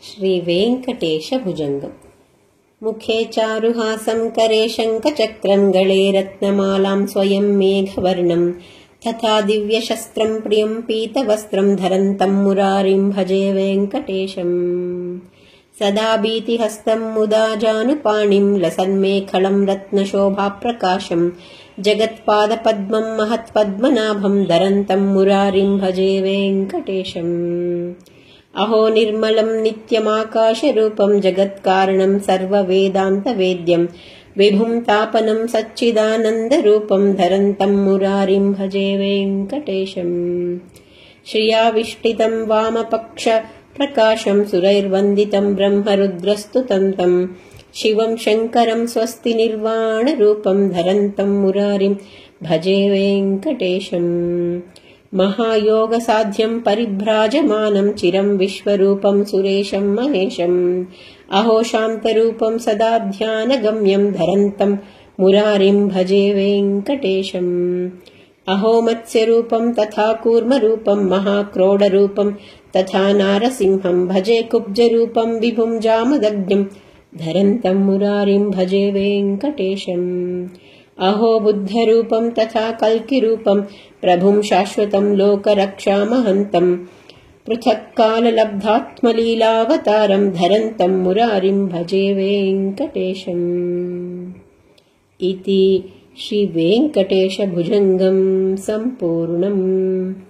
श्रीवेङ्कटेशभुजङ्गम्। मुखे चारुहासं करे शङ्खचक्रं गळे रत्नमालां स्वयं मेघवर्णं तथा दिव्यशस्त्रं प्रियं पीतवस्त्रं धरन्तं मुरारिं भजे वेङ्कटेशम्। सदा भीतिहस्तं मुदा जानुपाणिं लसन्मेखलं रत्नशोभाप्रकाशं जगत्पादपद्मं महत्पद्मनाभं धरन्तं मुरारिं भजे वेङ्कटेशम्। अहो निर्मलं नित्यमाकाशरूपं जगत्कारणं सर्ववेदान्तवेद्यं विभुं तापनं सच्चिदानन्दरूपं धरन्तं मुरारिं भजे वेङ्कटेशम्। श्रियाविष्टितं वामपक्षप्रकाशं सुरैर्वन्दितं ब्रह्मरुद्रस्तुतं तं शिवं शङ्करं स्वस्ति निर्वाणरूपं धरन्तं मुरारिं भजे वेङ्कटेशम्। महायोगसाध्यं परिभ्राजमानं चिरं विश्वरूपं सुरेशं महेशम् अहो शान्तरूपं सदा ध्यानगम्यं धरन्तं मुरारिं भजे वेङ्कटेशम्। अहो मत्स्यरूपं तथा कूर्मरूपं महाक्रोडरूपं तथा नारसिंहं भजे कुब्जरूपं विभुं जामदग्निं धरन्तं मुरारिं भजे वेङ्कटेशम्। अहो बुद्धरूपं तथा कल्किरूपं प्रभुं शाश्वतं लोकरक्षामहन्तं पृथक्काललब्धात्मलीलावतारं धरन्तं मुरारिं भजे वेङ्कटेशम्। इति श्रीवेङ्कटेशभुजङ्गं सम्पूर्णम्।